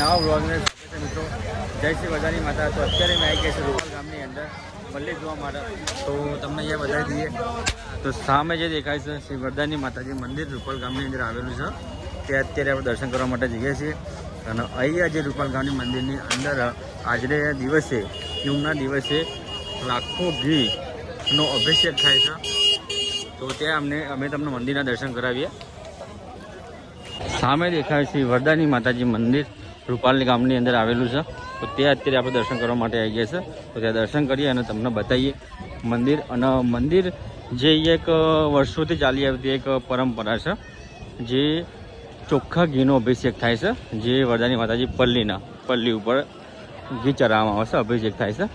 નવા વ્લોગને મિત્રો જય શ્રી વરદાની માતા. તો અત્યારે મેં આવી ગયા છે રૂપાલ ગામની અંદર મલ્લી જોવા માટે. તો તમને અહીંયા બતાવી દઈએ તો સામે જે દેખાય છે શ્રી વરદાની માતાજી મંદિર રૂપાલ ગામની અંદર આવેલું છે. તે અત્યારે આપણે દર્શન કરવા માટે જઈએ છીએ. અને અહીંયા જે રૂપાલ ગામની મંદિરની અંદર આજને દિવસે યુમના દિવસે લાખો ઘીનો અભિષેક થાય છે. તો ત્યાં અમે તમને મંદિરના દર્શન કરાવીએ. સામે દેખાય છે વરદાની માતાજી મંદિર રૂપાલ ગામની અંદર આવેલું છે. તો ત્યાં અત્યારે આપણે દર્શન કરવા માટે આવી ગયા છે. તો ત્યાં દર્શન કરીએ અને તમને બતાવીએ મંદિર. અને મંદિર જે એક વર્ષોથી ચાલી આવતી એક પરંપરા છે, જે ચોખ્ખા ઘીનો અભિષેક થાય છે. જે વરદાની માતાજી પલ્લી ઉપર ઘી ચડાવવામાં આવે છે, અભિષેક થાય છે.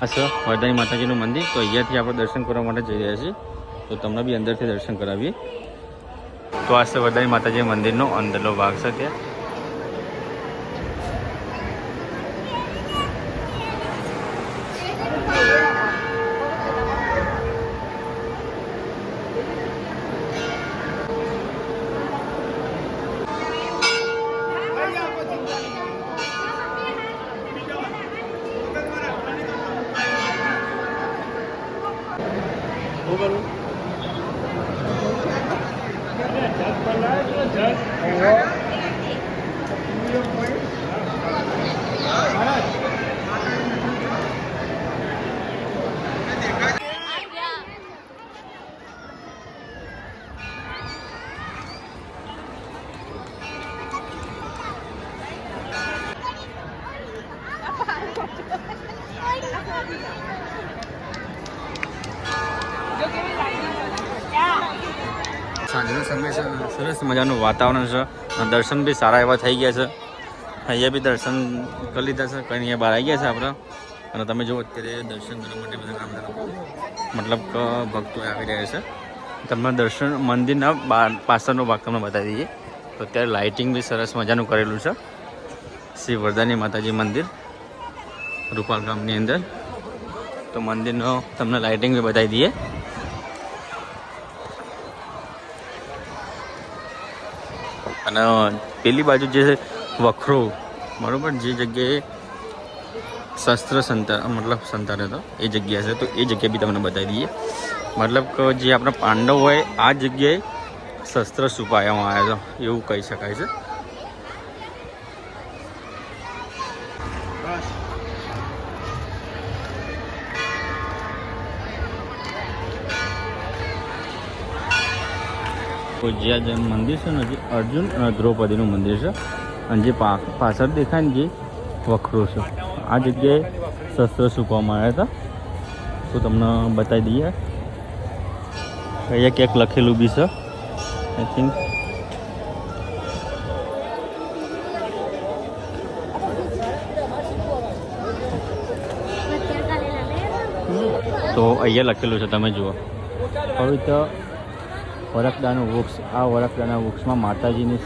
આ છે વરદાની માતાજીનું મંદિર. તો અહીંયાથી આપણે દર્શન કરવા માટે જઈ રહ્યા છીએ. તો તમને બી અંદરથી દર્શન કરાવીએ. તો આ છે વરદાની માતાજી મંદિરનો અંદરનો ભાગ છે. ત્યાં સાંજનો સમય છે, સરસ મજાનું વાતાવરણ છે. દર્શન બી સારા એવા થઈ ગયા છે. અહીંયા બી દર્શન કરી લીધા છે. કંઈ અહીંયા બહાર આવી ગયા છે આપણે. અને તમે જુઓ અત્યારે દર્શન કરવા માટે બધા કામદાર લોકો મતલબ કે ભક્તો આવી રહ્યા છે. તમને દર્શન મંદિરના પાછળનો ભાગ તમને બતાવી દઈએ. તો અત્યારે લાઇટિંગ બી સરસ મજાનું કરેલું છે. શ્રી વરદાની માતાજી મંદિર રૂપાલ ગામની અંદર. તો મંદિરનો તમને લાઇટિંગ બી બતાવી દઈએ. અને પેલી બાજુ જે વખરો બરાબર જે જગ્યાએ શસ્ત્ર સંતાન હતો એ જગ્યા છે. તો એ જગ્યા બી તમને બતાવી દઈએ. મતલબ કે જે આપણા પાંડવ હોય આ જગ્યાએ શસ્ત્ર છુપાવવામાં આવ્યા છે એવું કહી શકાય છે. તો જ્યાં જે મંદિર છે ને, જે અર્જુન અને દ્રૌપદીનું મંદિર છે. અને જે પાછળ દેખાય ને જે વખરો છે, આ જગ્યાએ શસ્ત્ર સૂકવવામાં આવ્યા હતા. તો તમને બતાવી દઈએ. અહીંયા ક્યાંક લખેલું બી છે આઈ થિંક. તો અહીંયા લખેલું છે, તમે જુઓ. પવિત્ર વરખડાનું વૃક્ષ. આ વરખડાના વૃક્ષમાં માતાજીની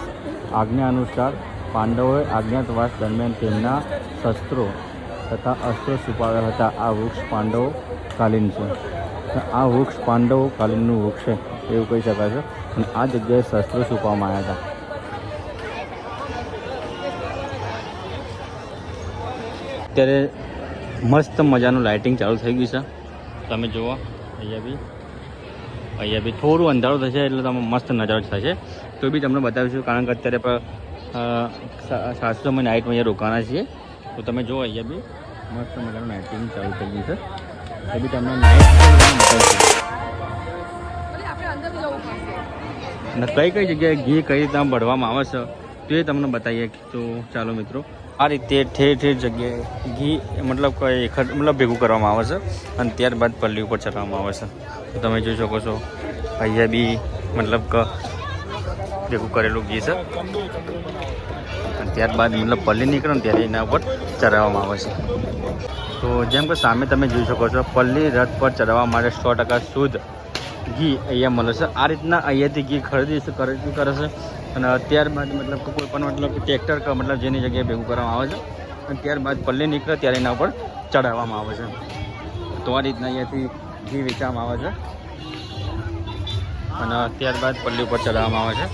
આજ્ઞા અનુસાર પાંડવોએ આજ્ઞાતવાસ દરમિયાન તેમના શસ્ત્રો તથા અસ્ત્રો છુપાવ્યા હતા. આ વૃક્ષ પાંડવો કાલીન છે. આ વૃક્ષ પાંડવો કાલીનનું વૃક્ષ છે એવું કહી શકાય છે. અને આ જગ્યાએ શસ્ત્રો છુપાવવામાં આવ્યા હતા. અત્યારે મસ્ત મજાનું લાઇટિંગ ચાલુ થઈ ગયું છે. તમે જુઓ અહીંયા બી થોડું અંધારું થશે એટલે તમે મસ્ત નજારો થશે. તો બી તમને બતાવીશું, કારણ કે અત્યારે 700 નાઇટમાં અહીંયા રોકાણા છીએ. તો તમે જુઓ અહીંયા બી મસ્ત મજાનું લાઇટિંગ ચાલુ થઈ ગયું છે. તો બી તમને નાઇટ અને કઈ જગ્યાએ ઘી કઈ રીતના ભરવામાં આવે છે તો એ તમને બતાવીએ. તો ચાલો મિત્રો, આ રીતે ઠેર જગ્યાએ ઘી મતલબ ભેગું કરવામાં આવે છે. અને ત્યારબાદ પલ્લી ઉપર ચડાવવામાં આવે છે. તો તમે જોઈ શકો છો અહીંયા બી મતલબ કે ભેગું કરેલું ઘી છે. અને ત્યારબાદ મતલબ પલ્લી નીકળે ને ત્યારે એના ઉપર ચડાવવામાં આવે છે. તો જેમ કે સામે તમે જોઈ શકો છો, પલ્લી રથ પર ચડાવવા માટે 100% શુદ્ધ ઘી અહીંયા મળે છે. આ રીતના અહીંયાથી ઘી ખરીદી કરે છે. અને ત્યારબાદ મતલબ કે કોઈ પણ મતલબ ટ્રેક્ટર કે મતલબ જેની જગ્યાએ ભેગું કરવામાં આવે છે. અને ત્યારબાદ પલ્લી નીકળે ત્યારે એના ઉપર ચડાવવામાં આવે છે. તો આ રીતના અહીંયાથી ઘી વેચવામાં આવે છે. અને ત્યારબાદ પલ્લી ઉપર ચડાવવામાં આવે છે.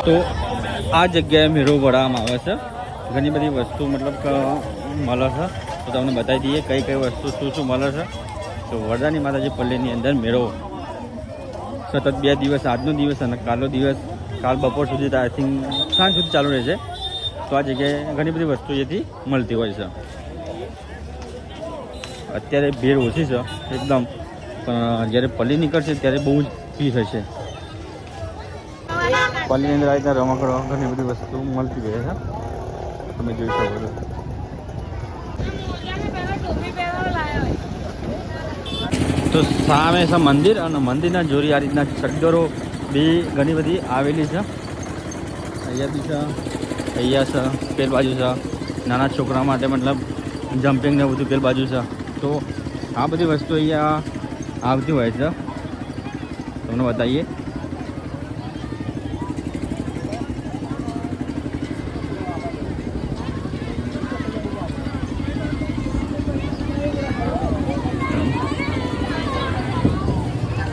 તો આ જગ્યાએ મેળો ભરાવામાં આવે છે. ઘણી બધી વસ્તુ મતલબ કે મળે છે. તો તમને બતાવી દઈએ કઈ કઈ વસ્તુ શું મળે છે. તો વરદાની માતાજી પલ્લીની અંદર મેળો સતત 2 દિવસ, આજનો દિવસ અને કાલનો દિવસ, કાલ બપોર સુધી આઈ થિંક સાંજ સુધી ચાલુ રહેશે. તો આ જગ્યાએ ઘણી બધી વસ્તુ જેથી મળતી હોય છે. અત્યારે ભીડ ઓછી છે એકદમ, પણ જ્યારે પલ્લી નીકળશે ત્યારે બહુ જ ભીડ હશે. પલ્લીની અંદર આ રીતના રમકડો ઘણી બધી વસ્તુ મળતી રહે છે, તમે જોઈ શકો છો. તો સામે છે મંદિર, અને મંદિરના જોડી આ રીતના ચદ્દરો બી ઘણી બધી આવેલી છે. અહીંયા બી છે, અહીંયા છે, પેલ બાજુ છે. નાના છોકરા માટે મતલબ જમ્પિંગ ને બધું પેલ બાજુ છે. તો આ બધી વસ્તુ અહીંયા આવતી હોય છે, તમને બતાવીએ.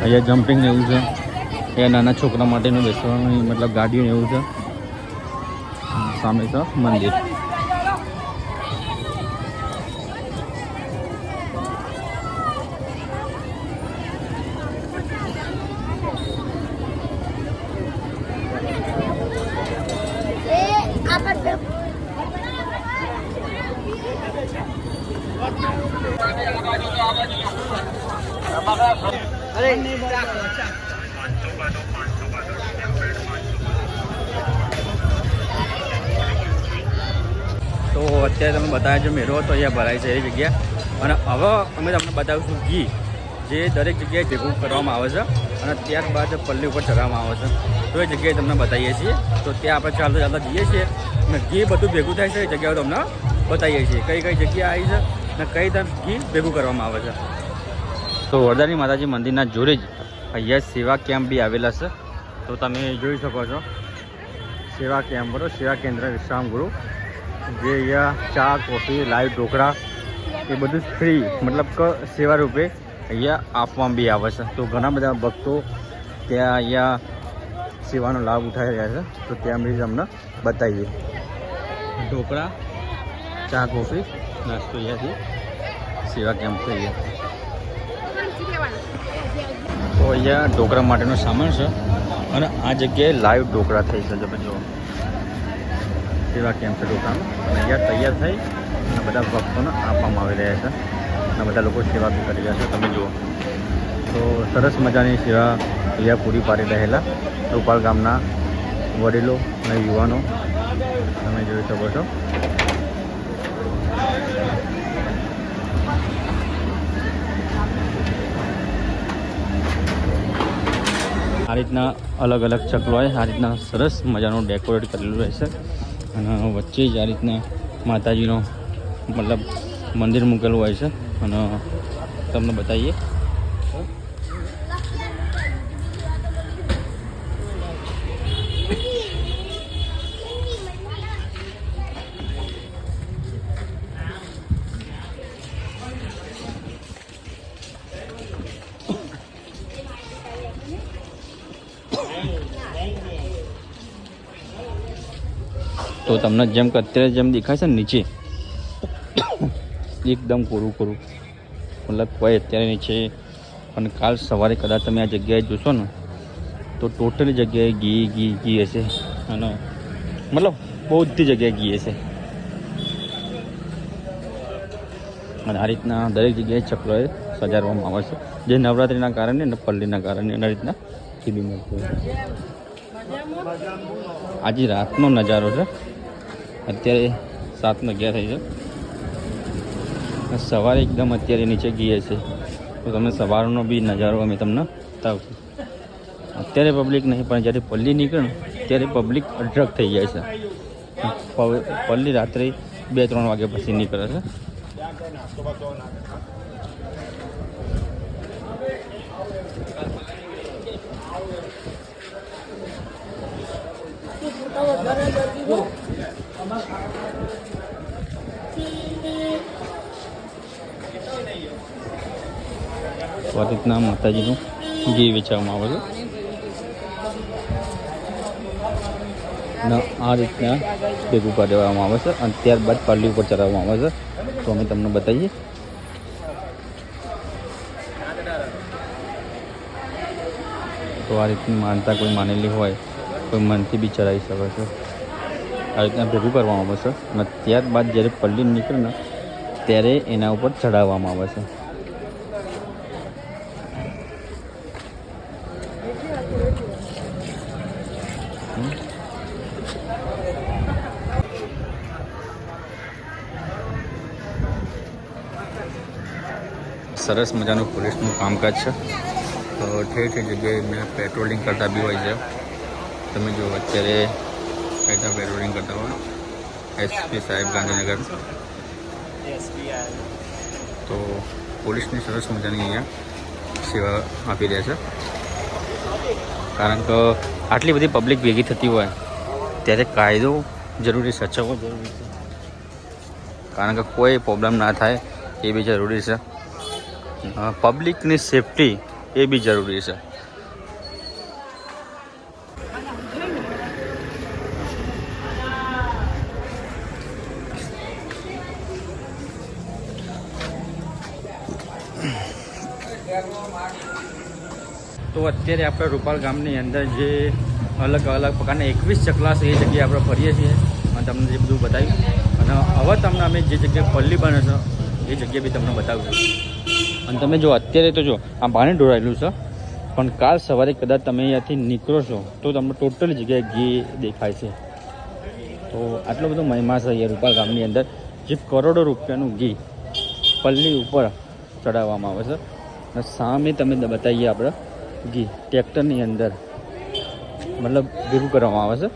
અહીંયા જમ્પિંગ ને એવું છે, એ નાના છોકરા માટેનું બેસવાનું મતલબ ગાડીઓ ને એવું છે. સામે છે મંદિર. તો અત્યારે તમે બતાવ્યા જો મેળો તો અહીંયા ભરાય છે એ જગ્યા. અને હવે અમે તમને બતાવીશું ઘી, જે દરેક જગ્યાએ ભેગું કરવામાં આવે છે અને ત્યારબાદ પલ્લી ઉપર ચડાવવામાં આવે છે. તો એ જગ્યાએ તમને બતાવીએ છીએ. તો ત્યાં આપણે ચાલતા ચાલતા જઈએ છીએ અને ઘી બધું ભેગું થાય છે એ જગ્યાઓ તમને બતાવીએ છીએ કઈ કઈ જગ્યા આવી છે અને કઈ તરફ ઘી ભેગું કરવામાં આવે છે. તો વરદાની માતાજી મંદિરના જોડે જ અહીંયા સેવા કેમ્પ બી આવેલા છે. તો તમે જોઈ શકો છો સેવા કેમ્પ, બરાબર, સેવા કેન્દ્ર વિશ્રામ ગૃહ, જે અહીંયા ચા, કોફી, લાઈવ ઢોકળા એ બધું ફ્રી મતલબ કે સેવા રૂપે અહીંયા આપવામાં બી આવે છે. તો ઘણા બધા ભક્તો ત્યાં અહીંયા સેવાનો લાભ ઉઠાવી રહ્યા છે. તો ત્યાં બી તમને બતાવીએ. ઢોકળા, ચા, કોફી, નાસ્તો અહીંયાથી સેવા કેમ્પ છે અહીંયા. તો અહીંયા ઢોકળા માટેનો સામાન છે અને આ જગ્યાએ લાઈવ ઢોકળા થઈ છે. તમે જુઓ સેવા કેમ્પ છે ઢોકળાનો, અને અહીંયા તૈયાર થઈ અને બધા ભક્તોને આપવામાં આવી રહ્યા છે અને બધા લોકો સેવા બી કરી રહ્યા છે. તમે જુઓ તો સરસ મજાની સેવા અહીંયા પૂરી પાડી રહેલા રૂપાલ ગામના વડીલો અને યુવાનો તમે જોઈ શકો છો. આ રીતના અલગ અલગ ચકલો હોય, આ રીતના સરસ મજાનું ડેકોરેટ કરેલું રહેશે અને વચ્ચે જ આ રીતના માતાજીનો મતલબ મંદિર મૂકેલું હોય છે. અને તમને બતાવીએ તો તમને જેમ કે અત્યારે જેમ દેખાય છે ને નીચે એકદમ કોરું કોરું મતલબ કોઈ અત્યારે નીચે, અને કાલ સવારે કદાચ તમે આ જગ્યાએ જોશો ને તો ટોટલી જગ્યાએ ઘી ઘી ઘી હશે. અને મતલબ બધી જગ્યાએ ઘી હશે. અને આ રીતના દરેક જગ્યાએ ચકલોએ સજાવવામાં આવે છે, જે નવરાત્રિના કારણે અને પલ્લીના કારણે એના રીતના ખીલી મળતી હોય. આજે રાતનો નજારો છે. અત્યારે 7:11 થઈ છે. સવારે એકદમ અત્યારે નીચે ગઈએ છે તો તમે સવારનો બી નજારો અમે તમને બતાવશું. અત્યારે પબ્લિક નહીં, પણ જ્યારે પલ્લી નીકળે ને ત્યારે પબ્લિક અટ્રેક્ટ થઈ જાય છે. પલ્લી રાત્રે 2-3 વાગ્યા પછી નીકળે છે. આ રીતના માતાજીનું ઘી વેચવામાં આવે છે. અને આ રીતના ભેગું કરી દેવામાં આવે છે અને ત્યારબાદ પલ્લી ઉપર ચડાવવામાં આવે છે. તો અમે તમને બતાવીએ. તો આ રીતની માનતા કોઈ માનેલી હોય કોઈ મનથી બી ચડાવી શકે છે. આ રીતના ભેગું કરવામાં આવે છે અને ત્યારબાદ જ્યારે પલ્લી નીકળે ને ત્યારે એના ઉપર ચડાવવામાં આવે છે. સરસ મજાનું પોલીસનું કામકાજ છે. તો ઠેર ઠેર જગ્યાએ એમને પેટ્રોલિંગ કરતા બી હોય છે. તમે જો અત્યારે કઈતા પેટ્રોલિંગ કરતા હોય એસપી સાહેબ ગાંધીનગર. તો પોલીસની સરસ મજાની અહીંયા સેવા આપી રહ્યા છે. કારણ કે આટલી બધી પબ્લિક ભેગી થતી હોય ત્યારે કાયદો જરૂરી સચવવો જરૂરી છે. કારણ કે કોઈ પ્રોબ્લેમ ના થાય એ બી જરૂરી છે. પબ્લિકની સેફટી એ બી જરૂરી છે. તો અત્યારે આપણે રૂપાલ ગામની અંદર જે અલગ અલગ પ્રકારના 21 ચકલા છે એ જગ્યાએ આપણે ફરીએ છીએ અને તમને જે બધું બતાવ્યું. અને હવે તમને અમે જે જગ્યાએ પલ્લી બને છે એ જગ્યાએ બી તમને બતાવ્યું. અને તમે જો અત્યારે તો જો આ પાણી ઢોળાયેલું છે પણ કાલ સવારે કદાચ તમે અહીંયાથી નીકળો છો તો તમને ટોટલ જગ્યાએ ઘી દેખાય છે. તો આટલો બધો મહિમા છે અહીંયા રૂપાલ ગામની અંદર જે કરોડો રૂપિયાનું ઘી પલ્લી ઉપર ચડાવવામાં આવે છે. અને સામે તમે બતાવીએ આપણે ઘી ટ્રેક્ટરની અંદર મતલબ ભેગું કરવામાં આવે છે.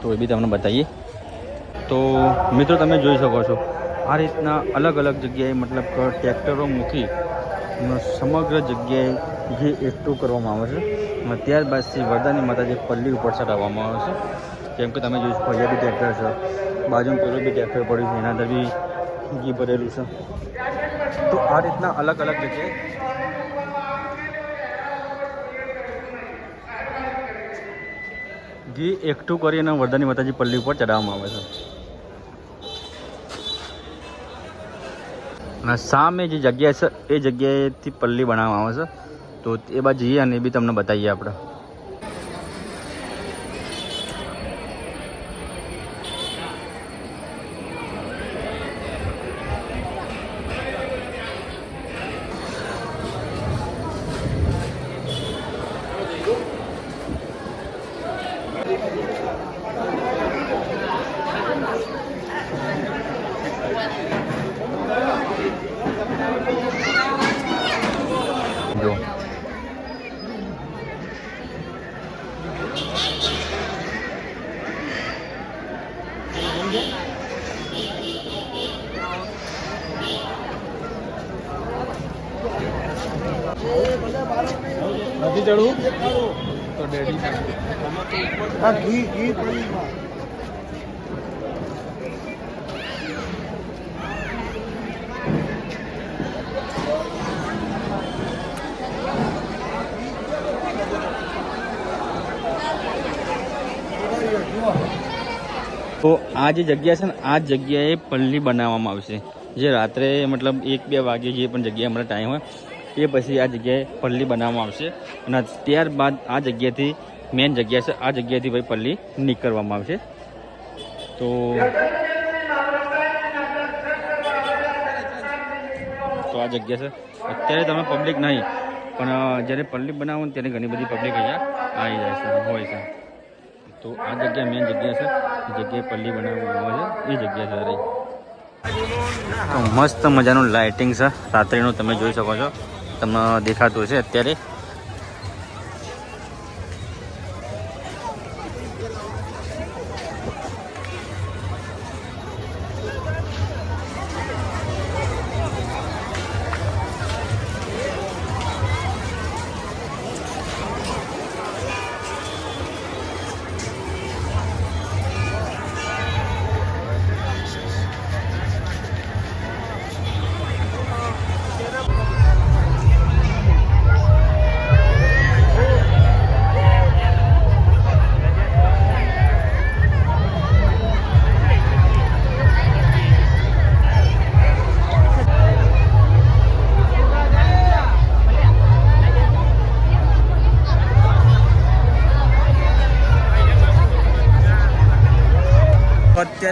તો એ બી તમને બતાવીએ. તો મિત્રો તમે જોઈ શકો છો આ રીતના અલગ અલગ જગ્યાએ મતલબ કે ટ્રેક્ટરો મૂકી સમગ્ર જગ્યાએ ઘી એકઠું કરવામાં આવે છે. અને ત્યારબાદ શ્રી વરદાની માતાજી પલ્લી ઉપર ચડાવવામાં આવે છે. કેમ કે તમે જોઈ શકો અહીંયા બી ટ્રેક્ટર છે, બાજુમાં પેલું બી ટ્રેક્ટર પડ્યું છે, એના અંદર બી ઘી ભરેલું છે. તો આ રીતના અલગ અલગ જગ્યાએ ઘી એકઠું કરી અને વરદાની માતાજી પલ્લી ઉપર ચડાવવામાં આવે છે. અને સામે જે જગ્યા છે એ જગ્યાએથી પલ્લી બનાવવામાં આવે છે. તો એ બાજુ જઈએ અને એ બી તમને બતાવીએ આપણે. જો નથી ચડવું તો ડેડી ઘી ઘી તો આ જે જગ્યા છે ને આ જગ્યાએ પલ્લી બનાવવામાં આવશે. જે રાત્રે મતલબ 1-2 વાગે જે પણ જગ્યાએ અમારો ટાઈમ હોય એ પછી આ જગ્યાએ પલ્લી બનાવવામાં આવશે. અને ત્યારબાદ આ જગ્યાથી મેન જગ્યા છે આ જગ્યાએથી ભાઈ પલ્લી નીકળવામાં આવશે. તો આ જગ્યા છે. અત્યારે તમે પબ્લિક નહીં પણ જ્યારે પલ્લી બનાવો ને ત્યારે ઘણી બધી પબ્લિક અહીંયા આવી જાય છે હોય છે. તો આ જગ્યા મેન જગ્યા છે જગ્યાએ પલ્લી બનાવવામાં આવે છે એ જગ્યા છે. તો મસ્ત મજાનું લાઇટિંગ છે રાત્રિનું તમે જોઈ શકો છો. તમને દેખાતું હશે અત્યારે.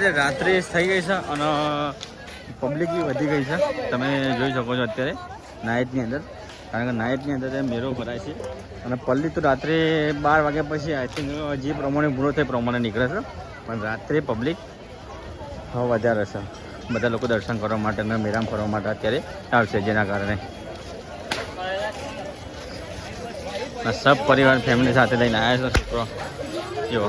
અત્યારે રાત્રે થઈ ગઈ છે અને પબ્લિક બી વધી ગઈ છે. તમે જોઈ શકો છો અત્યારે નાઇટની અંદર, કારણ કે નાઇટની અંદર મેળો ભરાય છે અને પલ્લી તો રાત્રે 12 વાગ્યા પછી આઈ થિંક જે પ્રમાણે પૂરો થાય પ્રમાણે નીકળે છે, પણ રાત્રે પબ્લિક વધારે છે. બધા લોકો દર્શન કરવા માટે અને મેળામાં ફરવા માટે અત્યારે આવશે, જેના કારણે સબ પરિવાર ફેમિલી સાથે લઈને આવ્યા છે છોકરો. જો